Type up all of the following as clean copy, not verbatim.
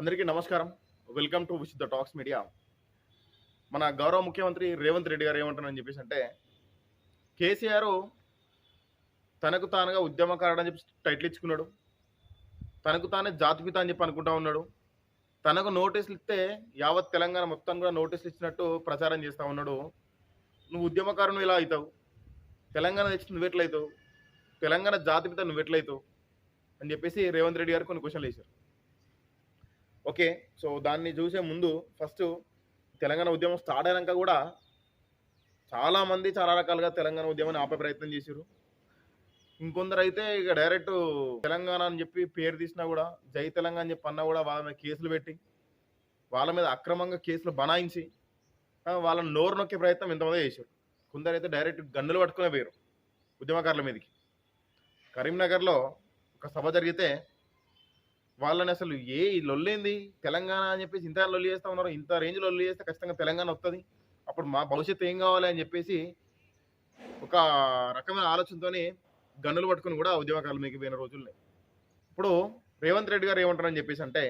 అందరికీ నమస్కారం. Welcome to with the talks media. మన గౌరవ ముఖ్యమంత్రి రేవంత్ రెడ్డి గారు ఏమంటున్నారని చెప్పేసి అంటే, కేసీఆర్ తనకు తానుగా ఉద్యమకారుడు అని చెప్పి టైటిల్ ఇచ్చుకున్నాడు. తనకు తానే జాతిపిత అని చెప్పి అనుకుంటా ఉన్నాడు. తనకు నోటీసులు ఇస్తే యావత్ తెలంగాణ మొత్తం కూడా నోటీసులు ఇచ్చినట్టు ప్రచారం చేస్తూ ఉన్నాడు. నువ్వు ఉద్యమకారుడు ఎలా అవుతావు? తెలంగాణ తెచ్చి నువ్వు ఎట్లయితావు? తెలంగాణ జాతిపిత నువ్వు ఎట్లయితావు అని చెప్పేసి రేవంత్ రెడ్డి గారు కొన్ని క్వశ్చన్లు వేశారు. ఓకే, సో దాన్ని చూసే ముందు ఫస్ట్ తెలంగాణ ఉద్యమం స్టార్ట్ అయినాక కూడా చాలామంది చాలా రకాలుగా తెలంగాణ ఉద్యమాన్ని ఆపే ప్రయత్నం చేశారు. ఇంకొందరు అయితే ఇక డైరెక్ట్ తెలంగాణ అని చెప్పి పేరు తీసినా కూడా జై తెలంగాణ అని చెప్పి అన్నా కూడా వాళ్ళ మీద కేసులు పెట్టి వాళ్ళ మీద అక్రమంగా కేసులు బనాయించి వాళ్ళని నోరు నొక్కే ప్రయత్నం ఇంతమంది చేశారు. కొందరైతే డైరెక్ట్ గన్నులు పట్టుకునే పోయారు ఉద్యమకారుల మీదకి. కరీంనగర్లో ఒక సభ జరిగితే వాళ్ళని అసలు లొల్లేంది తెలంగాణ అని చెప్పేసి ఇంత లొల్లి చేస్తూ ఉన్నారు, ఇంత రేంజ్ లొల్లి చేస్తే ఖచ్చితంగా తెలంగాణ వస్తుంది, అప్పుడు మా భవిష్యత్తు ఏం కావాలి అని చెప్పేసి ఒక రకమైన ఆలోచనతోని గన్నులు పట్టుకుని కూడా ఉద్యమకారుల మీకు పోయిన రోజులున్నాయి. ఇప్పుడు రేవంత్ రెడ్డి గారు ఏమంటారని చెప్పేసి అంటే,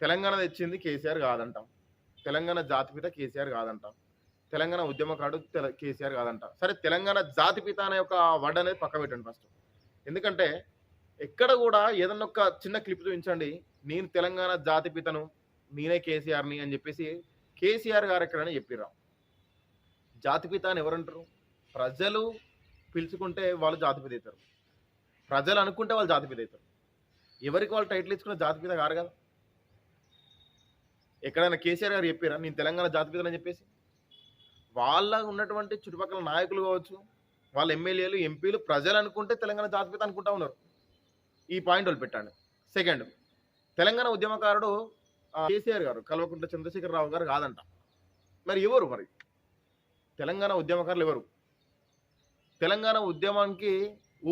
తెలంగాణ తెచ్చింది కేసీఆర్ కాదంటాం, తెలంగాణ జాతిపిత కేసీఆర్ కాదంటాం, తెలంగాణ ఉద్యమకారుడు కేసీఆర్ కాదంట. సరే, తెలంగాణ జాతిపిత అనే ఒక వర్డ్ అనేది పక్క పెట్టండి ఫస్ట్. ఎందుకంటే ఎక్కడ కూడా ఏదన్నా ఒక చిన్న క్లిప్ చూపించండి, నేను తెలంగాణ జాతిపితను, నేనే కేసీఆర్ని అని చెప్పేసి కేసీఆర్ గారు ఎక్కడని చెప్పిరా. జాతిపిత అని ఎవరంటారు? ప్రజలు పిలుచుకుంటే వాళ్ళు జాతిపిత అవుతారు, ప్రజలు అనుకుంటే వాళ్ళు జాతిపిత అవుతారు. ఎవరికి వాళ్ళు టైటిల్ ఇచ్చుకున్న జాతిపిత కారు కదా. ఎక్కడైనా కేసీఆర్ గారు చెప్పారా నేను తెలంగాణ జాతిపిత అని చెప్పేసి? వాళ్ళ ఉన్నటువంటి చుట్టుపక్కల నాయకులు కావచ్చు, వాళ్ళ ఎమ్మెల్యేలు ఎంపీలు ప్రజలు అనుకుంటే తెలంగాణ జాతిపిత అనుకుంటా ఉన్నారు. ఈ పాయింట్ వాళ్ళు పెట్టండి. సెకండ్, తెలంగాణ ఉద్యమకారుడు కేసీఆర్ గారు, కల్వకుంట్ల చంద్రశేఖరరావు గారు కాదంట. మరి ఎవరు? మరి తెలంగాణ ఉద్యమకారులు ఎవరు? తెలంగాణ ఉద్యమానికి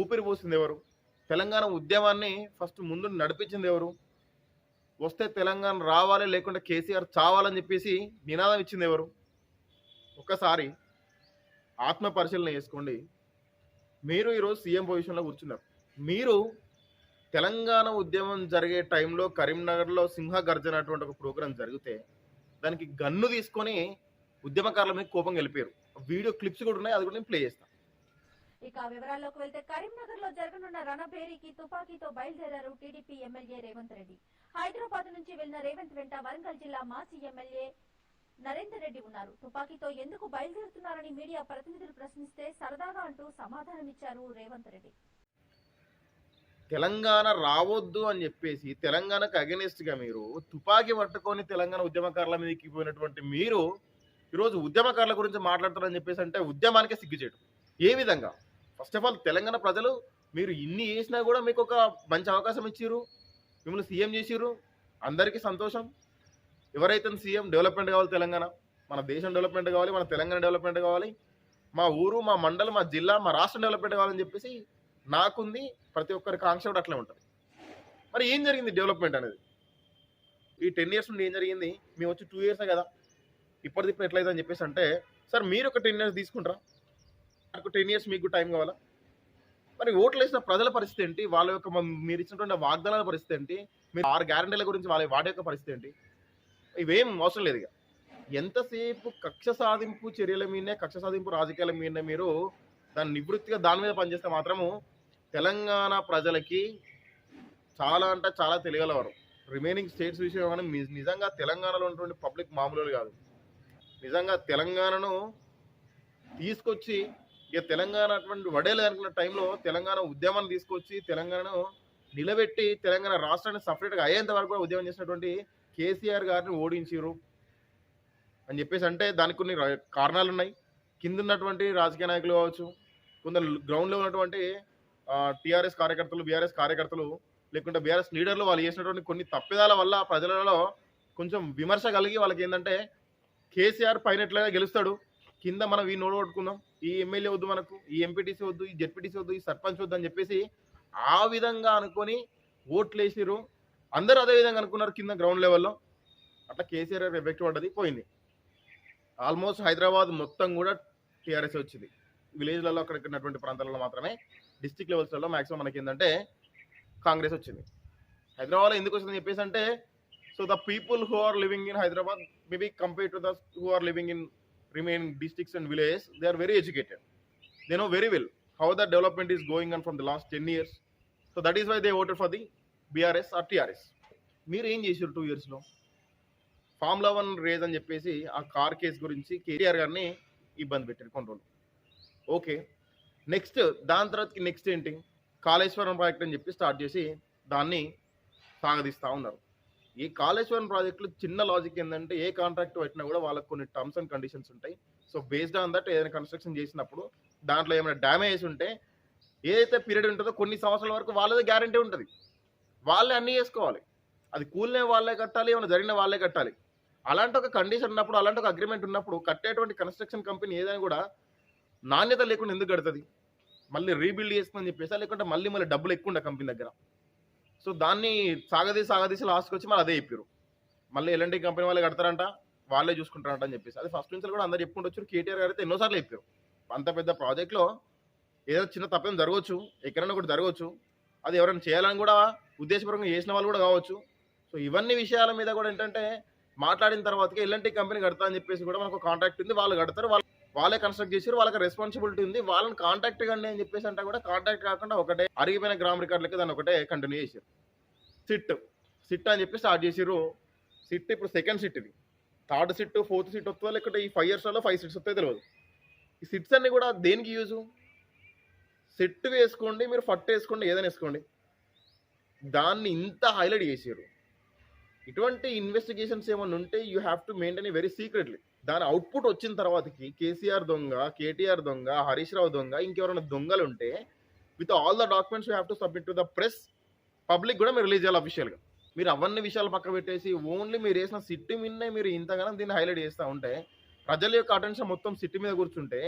ఊపిరి పోసింది ఎవరు? తెలంగాణ ఉద్యమాన్ని ఫస్ట్ ముందు నడిపించింది ఎవరు? వస్తే తెలంగాణ రావాలి, లేకుంటే కేసీఆర్ చావాలని చెప్పేసి నినాదం ఇచ్చింది ఎవరు? ఒక్కసారి ఆత్మ పరిశీలన చేసుకోండి. మీరు ఈరోజు సీఎం పొజిషన్లో కూర్చున్నారు. మీరు తెలంగాణ ఉద్యమం జరిగే టైంలో కరీంనగర్లో సింహ గర్జన అటువంటి ఒక ప్రోగ్రాం జరిగితే దానికి గన్ను తీసుకొని ఉద్యమకారుల మీద కోపం వెళ్ళిపోయారు. వీడియో క్లిప్స్ కూడా ఉన్నాయి, అది కూడా నేను ప్లే చేస్తాను. ఇక వివరాల్లోకి వెళ్తే, కరీంనగర్ లో జరగనున్న రణభేరీకి తుపాకీతో బయలుదేరారు టీడీపీ ఎమ్మెల్యే రేవంత్ రెడ్డి. హైదరాబాద్ నుంచి వెళ్లిన రేవంత్ వెంట వరంగల్ జిల్లా మాజీ ఎమ్మెల్యే నరేందర్ రెడ్డి ఉన్నారు. తుపాకీతో ఎందుకు బయలుదేరుతున్నారని మీడియా ప్రతినిధులు ప్రశ్నిస్తే సరదాగా అంటూ సమాధానమిచ్చారు రేవంత్ రెడ్డి. తెలంగాణ రావద్దు అని చెప్పేసి తెలంగాణకు అగెనిస్ట్ గా మీరు తుపాకీ పట్టుకొని తెలంగాణ ఉద్యమకారుల మీదకి పోయినటువంటి మీరు ఈరోజు ఉద్యమకారుల గురించి మాట్లాడతారని చెప్పేసి అంటే ఉద్యమానికే సిగ్గుచేయడం. ఏ విధంగా? ఫస్ట్ ఆఫ్ ఆల్ తెలంగాణ ప్రజలు మీరు ఇన్ని చేసినా కూడా మీకు ఒక మంచి అవకాశం ఇచ్చిర్రు, మిమ్మల్ని సీఎం చేసిర్రు, అందరికీ సంతోషం. ఎవరైతే సీఎం డెవలప్మెంట్ కావాలి, తెలంగాణ మన దేశం డెవలప్మెంట్ కావాలి, మన తెలంగాణ డెవలప్మెంట్ కావాలి, మా ఊరు, మా మండలం, మా జిల్లా, మా రాష్ట్రం డెవలప్మెంట్ కావాలని చెప్పేసి నాకుంది. ప్రతి ఒక్కరి కాంక్ష కూడా అట్లే ఉంటుంది. మరి ఏం జరిగింది డెవలప్మెంట్ అనేది? ఈ 10 years నుండి ఏం జరిగింది? మేము వచ్చి 2 years కదా, ఇప్పటిదిప్పుడు ఎట్లయితే అని చెప్పేసి అంటే, సార్ మీరు ఒక 10 years తీసుకుంటారా? నాకు 10 years మీకు టైం కావాలా? మరి ఓట్లు వేసిన ప్రజల పరిస్థితి ఏంటి? వాళ్ళ యొక్క మీరు ఇచ్చినటువంటి వాగ్దానాల పరిస్థితి ఏంటి? మీరు 6 గ్యారంటీల గురించి వాటి యొక్క పరిస్థితి ఏంటి? ఇవేం అవసరం లేదు. ఇక ఎంతసేపు కక్ష సాధింపు చర్యల మీదనే, కక్ష సాధింపు రాజకీయాల మీదనే మీరు దాన్ని నివృత్తిగా దాని మీద పనిచేస్తే మాత్రము తెలంగాణ ప్రజలకి చాలా అంటే చాలా తెలియగలవారు. రిమైనింగ్ స్టేట్స్ విషయం కానీ నిజంగా తెలంగాణలో ఉన్నటువంటి పబ్లిక్ మామూలు కాదు. నిజంగా తెలంగాణను తీసుకొచ్చి ఇక తెలంగాణ అటువంటి వడేలు అనుకున్న టైంలో తెలంగాణ ఉద్యమాన్ని తీసుకొచ్చి తెలంగాణను నిలబెట్టి తెలంగాణ రాష్ట్రాన్ని సపరేట్గా అయ్యేంత వరకు కూడా ఉద్యమం చేసినటువంటి కేసీఆర్ గారిని ఓడించారు అని చెప్పేసి అంటే దానికి కొన్ని కారణాలు ఉన్నాయి. కింద ఉన్నటువంటి రాజకీయ నాయకులు కావచ్చు, కొందరు గ్రౌండ్లో ఉన్నటువంటి టీఆర్ఎస్ కార్యకర్తలు, బీఆర్ఎస్ కార్యకర్తలు, లేకుంటే బీఆర్ఎస్ లీడర్లు వాళ్ళు చేసినటువంటి కొన్ని తప్పిదాల వల్ల ప్రజలలో కొంచెం విమర్శ కలిగి వాళ్ళకి ఏంటంటే కేసీఆర్ పైన ఎట్లయినా గెలుస్తాడు, కింద మనం ఈ నోడు కొట్టుకుందాం, ఈ ఎమ్మెల్యే వద్దు, మనకు ఈ ఎంపీటీసీ వద్దు, ఈ జెడ్పీటీసీ వద్దు, ఈ సర్పంచ్ వద్దు అని చెప్పేసి ఆ విధంగా అనుకొని ఓట్లు వేసిరు. అందరూ అదే విధంగా అనుకున్నారు కింద గ్రౌండ్ లెవెల్లో. అట్లా కేసీఆర్ ఎఫెక్ట్ పడ్డది, పోయింది. ఆల్మోస్ట్ హైదరాబాద్ మొత్తం కూడా టీఆర్ఎస్ వచ్చింది. విలేజ్లలో అక్కడ ఉన్నటువంటి ప్రాంతాలలో మాత్రమే, డిస్ట్రిక్ట్ లెవెల్స్లలో మ్యాక్సిమం మనకి ఏంటంటే కాంగ్రెస్ వచ్చింది. హైదరాబాద్లో ఎందుకు వచ్చిందని చెప్పేసి అంటే So the people who are living in Hyderabad, maybe compared to the who are living in remaining districts and villages, they are very educated. They know very well how the development is going on from the last 10 years. So that is why they voted for the BRS or TRS. మీరు ఏం చేశారు 2 years లో? Formula 1 raise అని చెప్పేసి ఆ car case గురించి కేటీఆర్ గారిని ఇబ్బంది పెట్టారు కొన్ని రోజులు. ఓకే, నెక్స్ట్ దాని తర్వాత నెక్స్ట్ ఏంటి, కాళేశ్వరం ప్రాజెక్ట్ అని చెప్పి స్టార్ట్ చేసి దాన్ని సాగదీస్తూ ఉన్నారు. ఈ కాళేశ్వరం ప్రాజెక్టులు చిన్న లాజిక్ ఏంటంటే ఏ కాంట్రాక్ట్ పెట్టినా కూడా వాళ్ళకి కొన్ని టర్మ్స్ అండ్ కండిషన్స్ ఉంటాయి. సో బేస్డ్ ఆన్ దట్ ఏదైనా కన్స్ట్రక్షన్ చేసినప్పుడు దాంట్లో ఏమైనా డ్యామేజ్ ఉంటే ఏదైతే పీరియడ్ ఉంటుందో కొన్ని సంవత్సరాల వరకు వాళ్ళదే గ్యారంటీ ఉంటుంది. వాళ్ళే అన్నీ చేసుకోవాలి. అది కూలినే వాళ్ళే కట్టాలి, ఏమైనా జరిగిన వాళ్ళే కట్టాలి. అలాంటి ఒక కండిషన్ ఉన్నప్పుడు, అలాంటి ఒక అగ్రిమెంట్ ఉన్నప్పుడు కట్టేటువంటి కన్స్ట్రక్షన్ కంపెనీ ఏదైనా కూడా నాణ్యత లేకుండా ఎందుకు కడుతుంది? మళ్ళీ రీబిల్డ్ చేసుకుని చెప్పేసి, లేకుంటే మళ్ళీ డబ్బులు ఎక్కువ ఉండే కంపెనీ దగ్గర. సో దాన్ని సాగదీసి లాస్ట్కి వచ్చి మళ్ళీ అదే చెప్పారు, మళ్ళీ ఎల్ఎన్టీ కంపెనీ వాళ్ళే కడతారంట, వాళ్ళే చూసుకుంటారంట అని చెప్పేసి. అది ఫస్ట్ నుంచి కూడా అందరు చెప్పుకుంటూ వచ్చారు. కేటీఆర్ గారు అయితే ఎన్నోసార్లు చెప్పారు, అంత పెద్ద ప్రాజెక్ట్లో ఏదో చిన్న తప్పేం జరగవచ్చు, ఎక్కడైనా కూడా జరగవచ్చు, అది ఎవరైనా చేయాలని కూడా ఉద్దేశపూర్వకంగా చేసిన వాళ్ళు కూడా కావచ్చు. సో ఇవన్నీ విషయాల మీద కూడా ఏంటంటే మాట్లాడిన తర్వాతకి ఎల్ఎన్టీ కంపెనీ కడతా అని చెప్పేసి కూడా మనకు కాంట్రాక్ట్ ఉంది, వాళ్ళు కడతారు, వాళ్ళే కన్స్ట్రక్ట్ చేశారు, వాళ్ళకి రెస్పాన్సిబిలిటీ ఉంది, వాళ్ళని కాంట్రాక్ట్ కండి అని చెప్పేసి అంటే కూడా కాంట్రాక్ట్ కాకుండా ఒకటే అరిగిపోయిన గ్రామ రికార్డులకి దాన్ని ఒకటే కంటిన్యూ చేశారు. సిట్ అని చెప్పి స్టార్ట్ చేసారు. సిట్ ఇప్పుడు సెకండ్ సిట్, ఇది థర్డ్ సిట్, ఫోర్త్ సిట్ వస్తుందో లేకపోతే ఈ 5 yearsలో 5 సిట్స్ వస్తాయో తెలియదు. ఈ సిట్స్ అన్ని కూడా దేనికి యూజు? సెట్ వేసుకోండి, మీరు ఫట్ వేసుకోండి, ఏదైనా వేసుకోండి, దాన్ని ఇంత హైలైట్ చేసారు. ఇటువంటి ఇన్వెస్టిగేషన్స్ ఏమైనా ఉంటే you have to maintain very secretly. దాని అవుట్పుట్ వచ్చిన తర్వాతకి కేసీఆర్ దొంగ, కేటీఆర్ దొంగ, హరీష్ రావు దొంగ, ఇంకెవరైనా దొంగలు ఉంటే with all the documents you have to submit to the press, public కూడా మీరు రిలీజ్ చేయాలి అఫీషియల్గా. మీరు అవన్నీ విషయాలు పక్క పెట్టేసి ఓన్లీ మీరు వేసిన సిట్టి మీదనే మీరు ఇంతగానో దీన్ని హైలైట్ చేస్తూ ఉంటే ప్రజల యొక్క అటెన్షన్ మొత్తం సిట్టి మీద కూర్చుంటే.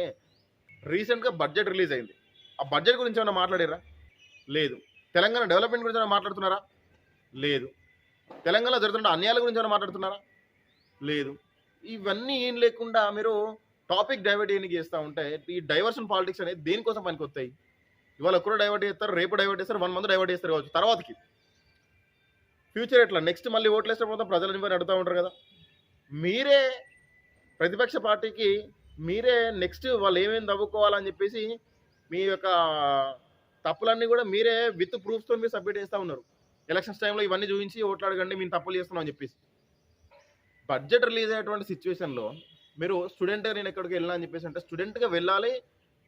రీసెంట్గా బడ్జెట్ రిలీజ్ అయింది, ఆ బడ్జెట్ గురించి ఏమైనా మాట్లాడారా? లేదు. తెలంగాణ డెవలప్మెంట్ గురించి ఏమైనా మాట్లాడుతున్నారా? లేదు. తెలంగాణలో జరుగుతున్న అన్యాయాల గురించి ఏమైనా మాట్లాడుతున్నారా? లేదు. ఇవన్నీ ఏం లేకుండా మీరు టాపిక్ డైవర్ట్ చేయడానికి చేస్తూ ఉంటే ఈ డైవర్షన్ పాలిటిక్స్ అనేది దేనికోసం పనికి వస్తాయి? ఇవాళ ఒక్కరు డైవర్ట్ చేస్తారు, రేపు డైవర్ట్ చేస్తారు, 1 month డైవర్ట్ చేస్తారు కావచ్చు, తర్వాతకి ఫ్యూచర్ ఎట్లా? నెక్స్ట్ మళ్ళీ ఓట్లు వేస్తే పోతాం, ప్రజలని మరి అడుగుతూ ఉంటారు కదా. మీరే ప్రతిపక్ష పార్టీకి మీరే నెక్స్ట్ వాళ్ళు ఏమేమి తవ్వుకోవాలని చెప్పేసి మీ యొక్క తప్పులన్నీ కూడా మీరే విత్ ప్రూఫ్స్తో మీరు సబ్మిట్ చేస్తూ ఉన్నారు. ఎలక్షన్స్ టైంలో ఇవన్నీ చూపించి ఓట్లు అడగండి, మేము తప్పులు చేస్తున్నాం అని చెప్పేసి. బడ్జెట్ రిలీజ్ అయ్యేటువంటి సిచ్యువేషన్లో మీరు స్టూడెంట్గా నేను ఎక్కడికి వెళ్ళినా అని చెప్పేసి అంటే స్టూడెంట్గా వెళ్ళాలి,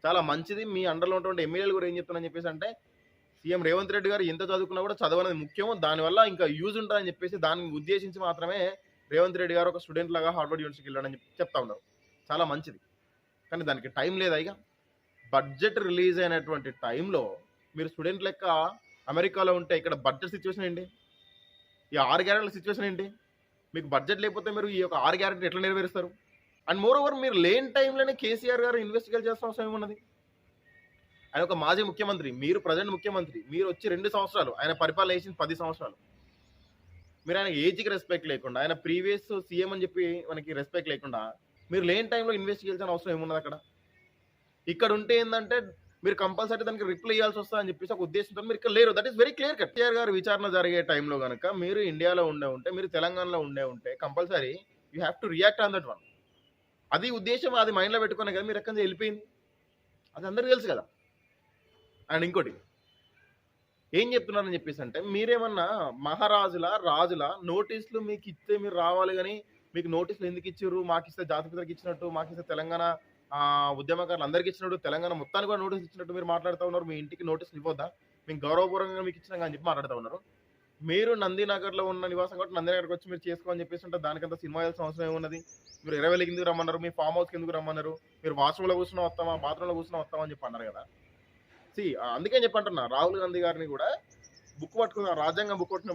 చాలా మంచిది. మీ అండర్లో ఉన్నటువంటి ఎమ్మెల్యేలు కూడా ఏం చెప్తానని చెప్పేసి అంటే సీఎం రేవంత్ రెడ్డి గారు ఎంత చదువుకున్నా కూడా చదవనేది ముఖ్యం, దానివల్ల ఇంకా యూజ్ ఉంటుందని చెప్పేసి దాన్ని ఉద్దేశించి మాత్రమే రేవంత్ రెడ్డి గారు ఒక స్టూడెంట్ లాగా హార్వర్డ్ యూనివర్సిటీకి వెళ్ళాడని చెప్తా ఉన్నారు. చాలా మంచిది, కానీ దానికి టైం లేదా? ఇక బడ్జెట్ రిలీజ్ అయినటువంటి టైంలో మీరు స్టూడెంట్ లెక్క అమెరికాలో ఉంటే ఇక్కడ బడ్జెట్ సిచ్యువేషన్ ఏంటి? ఈ 6 గ్యారెంటీల సిచ్యువేషన్ ఏంటి? మీకు బడ్జెట్ లేకపోతే మీరు ఈ యొక్క 6 గ్యారెంటీ ఎట్లా నెరవేరుస్తారు? అండ్ మోర్ ఓవర్ మీరు లేని టైంలోనే కేసీఆర్ గారు ఇన్వెస్టిగేట్ చేసిన అవసరం ఏమున్నది? ఆయన ఒక మాజీ ముఖ్యమంత్రి, మీరు ప్రజెంట్ ముఖ్యమంత్రి, మీరు వచ్చి 2 సంవత్సరాలు, ఆయన పరిపాలన చేసిన 10 సంవత్సరాలు. మీరు ఆయన ఏజ్కి రెస్పెక్ట్ లేకుండా, ఆయన ప్రీవియస్ సీఎం అని చెప్పి మనకి రెస్పెక్ట్ లేకుండా మీరు లేని టైంలో ఇన్వెస్టిగేషన్ అవసరం ఏమున్నది అక్కడ? ఇక్కడ ఉంటే ఏంటంటే మీరు కంపల్సరీ దానికి రిప్లై ఇవ్వాల్సి వస్తుందని చెప్పేసి ఒక ఉద్దేశంతో మీరు ఇక్కడ లేరు. That is very clear cut. KCR గారు విచారణ జరిగే టైంలో కనుక మీరు ఇండియాలో ఉంటే, మీరు తెలంగాణలో ఉంటే compulsory you have to react on that one. అది ఉద్దేశం, అది మైండ్లో పెట్టుకునే కదా మీరు ఎక్కడి నుంచి వెళ్ళిపోయింది, అది అందరికీ తెలుసు కదా. అండ్ ఇంకోటి ఏం చెప్తున్నారని చెప్పేసి అంటే మీరేమన్నా మహారాజుల రాజుల నోటీసులు మీకు ఇస్తే మీరు రావాలి, కానీ మీకు నోటీసులు ఎందుకు ఇచ్చారు? మాకు ఇస్తే జాతిపితలకు ఇచ్చినట్టు, మాకు ఇస్తే తెలంగాణ ఉద్యమకారులు అందరికి ఇచ్చినట్టు, తెలంగాణ మొత్తానికి కూడా నోటీస్ ఇచ్చినట్టు మీరు మాట్లాడుతూ ఉన్నారు. మీ ఇంటికి నోటీసులు ఇవ్వద్దా? మేము గౌరవపూర్వకంగా మీకు ఇచ్చినా అని చెప్పి మాట్లాడుతూ ఉన్నారు. మీరు నందినగర్లో ఉన్న నివాసం కాబట్టి నందినగర్కి వచ్చి మీరు చేసుకోని చెప్పేసి ఉంటే దానికంత సినిమా చేయాల్సిన అవసరం ఏమున్నది? మీరు 20 ఎందుకు రమ్మన్నారు? మీ ఫామ్ హౌస్కి ఎందుకు రమ్మన్నారు? మీరు వాష్రూమ్లో కూర్చున్నా వస్తామా, బాత్రూంలో కూర్చున్నా వస్తామా అని చెప్పి అన్నారు కదా. అందుకే చెప్పంటున్నా, రాహుల్ గాంధీ గారిని కూడా బుక్ పట్టుకున్న, రాజ్యాంగం బుక్ పట్టిన,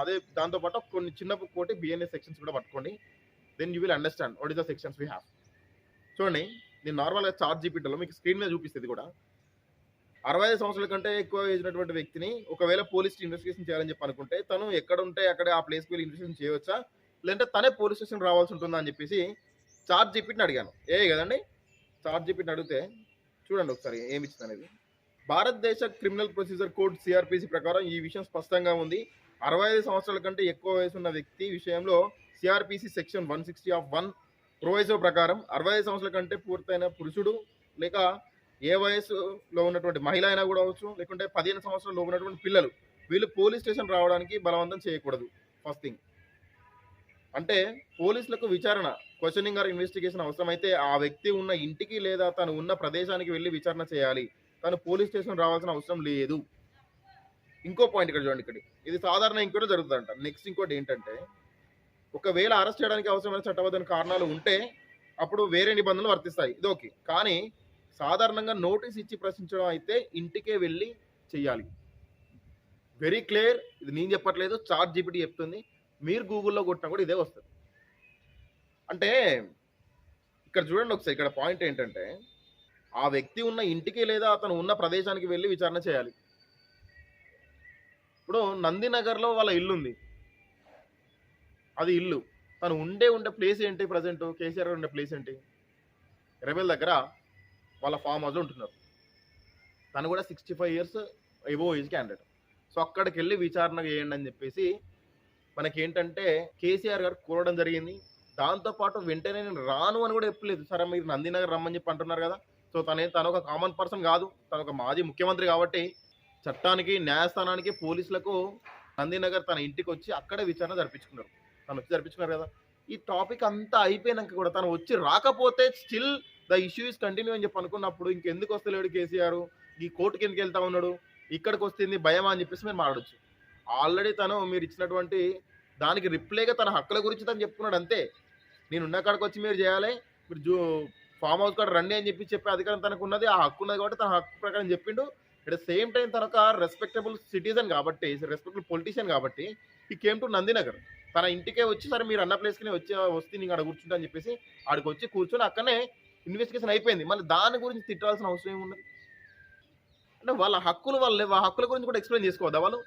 అదే దాంతోపాటు కొన్ని చిన్న బుక్ ఒకటి బిఎన్ఎస్ సెక్షన్స్ కూడా పట్టుకోండి. Then you will understand what is the sections we have. చూడండి, నేను నార్మల్గా చార్ట్ జీపీటీలో మీకు స్క్రీన్ మీద చూపిస్తుంది కూడా. 65 సంవత్సరాల కంటే ఎక్కువ ఏజినటువంటి వ్యక్తిని ఒకవేళ పోలీస్ ఇన్వెస్టిగేషన్ చేయాలని చెప్పి అనుకుంటే తను ఎక్కడ ఉంటే అక్కడే ఆ ప్లేస్కి వెళ్ళి ఇన్వెస్టిగేషన్ చేయవచ్చా, లేదంటే తనే పోలీస్ స్టేషన్ రావాల్సి ఉంటుందా అని చెప్పేసి చార్ట్ జీపీటీని అడిగాను. కదండి, చార్ట్ జీపీటీని అడిగితే చూడండి ఒకసారి ఏమి ఇచ్చింది అనేది. భారతదేశ క్రిమినల్ ప్రొసీజర్ కోడ్ సిఆర్పిసి ప్రకారం ఈ విషయం స్పష్టంగా ఉంది. 65 సంవత్సరాల కంటే ఎక్కువ వయసు ఉన్న వ్యక్తి విషయంలో సిఆర్పిసి సెక్షన్ 160 ఆఫ్ 1 ప్రొవైజో ప్రకారం 65 సంవత్సరాల కంటే పూర్తయిన పురుషుడు లేక ఏ వయసులో ఉన్నటువంటి మహిళ అయినా కూడా అవచ్చు, లేకుంటే 15 సంవత్సరాలు ఉన్నటువంటి పిల్లలు వీళ్ళు పోలీస్ స్టేషన్ రావడానికి బలవంతం చేయకూడదు. ఫస్ట్ థింగ్ అంటే పోలీసులకు విచారణ క్వశ్చనింగ్ ఆర్ ఇన్వెస్టిగేషన్ అవసరమైతే ఆ వ్యక్తి ఉన్న ఇంటికి లేదా తను ఉన్న ప్రదేశానికి వెళ్ళి విచారణ చేయాలి. తను పోలీస్ స్టేషన్ రావాల్సిన అవసరం లేదు. ఇంకో పాయింట్ ఇక్కడ చూడండి, ఇక్కడ ఇది సాధారణ ఇంకోటి జరుగుతుందంట. నెక్స్ట్ ఇంకోటి ఏంటంటే, ఒకవేళ అరెస్ట్ చేయడానికి అవసరమైన చట్టబద్ధమైన కారణాలు ఉంటే అప్పుడు వేరే నిబంధనలు వర్తిస్తాయి, ఇది ఓకే. కానీ సాధారణంగా నోటీస్ ఇచ్చి ప్రశ్నించడం అయితే ఇంటికే వెళ్ళి చెయ్యాలి. వెరీ క్లియర్, ఇది నేను చెప్పట్లేదు, చాట్ జీపీటీ చెప్తుంది. మీరు గూగుల్లో కొట్టినా కూడా ఇదే వస్తుంది. అంటే ఇక్కడ చూడండి ఒకసారి, ఇక్కడ పాయింట్ ఏంటంటే ఆ వ్యక్తి ఉన్న ఇంటికి లేదా అతను ఉన్న ప్రదేశానికి వెళ్ళి విచారణ చేయాలి. ఇప్పుడు నందినగర్లో వాళ్ళ ఇల్లు ఉంది, అది ఇల్లు. తను ఉండే ప్లేస్ ఏంటి? ప్రజెంట్ కేసీఆర్ ఉండే ప్లేస్ ఏంటి? ఎర్రబెల్ దగ్గర వాళ్ళ ఫామ్ హౌస్లో ఉంటున్నారు. తను కూడా 65 years above age candidate. So అక్కడికి వెళ్ళి విచారణ చేయండి అని చెప్పేసి మనకేంటంటే కేసీఆర్ గారు కోరడం జరిగింది. దాంతోపాటు వెంటనే నేను రాను అని కూడా చెప్పలేదు. సరే మీరు నందినగర్ రమ్మని చెప్పి అంటున్నారు కదా, సో తను ఒక కామన్ పర్సన్ కాదు, తను ఒక మాజీ ముఖ్యమంత్రి కాబట్టి చట్టానికి న్యాయస్థానానికి పోలీసులకు నందినగర్ తన ఇంటికి వచ్చి అక్కడే విచారణ జరిపించుకున్నారు. తను వచ్చి జరిపించుకున్నారు కదా. ఈ టాపిక్ అంతా అయిపోయినాక కూడా తను వచ్చి రాకపోతే still the issue is continue అని చెప్పి అనుకున్నప్పుడు ఇంకెందుకు వస్తలేడు కేసీఆర్, ఈ కోర్టుకి ఎందుకు వెళ్తా ఉన్నాడు, ఇక్కడికి వస్తుంది భయమా అని చెప్పేసి మీరు మాట్లాడచ్చు. ఆల్రెడీ తను మీరు ఇచ్చినటువంటి దానికి రిప్లైగా తన హక్కుల గురించి తను చెప్పుకున్నాడు అంతే. నేను ఉన్న కాడికి వచ్చి మీరు చేయాలి, మీరు ఫామ్ హౌస్ కాడ రండి అని చెప్పే అధికారం తనకు ఉన్నది, ఆ హక్కు ఉన్నది కాబట్టి తన హక్కు ప్రకారం చెప్పిండు. అట్ ద సేమ్ టైం తన ఒక రెస్పెక్టబుల్ సిటిజన్ కాబట్టి, రెస్పెక్టబుల్ పొలిటీషియన్ కాబట్టి ఈ కేమ్ టు నందినగర్. తన ఇంటికే వచ్చి సరే మీరు అన్న ప్లేస్కి వస్తే నీకు అక్కడ కూర్చుంటా అని చెప్పేసి ఆడికి వచ్చి కూర్చొని అక్కడనే ఇన్వెస్టిగేషన్ అయిపోయింది. మళ్ళీ దాని గురించి తిట్టాల్సిన అవసరం ఏమున్నది? అంటే వాళ్ళ హక్కుల గురించి కూడా ఎక్స్ప్లెయిన్ చేసుకోవద్దా వాళ్ళు?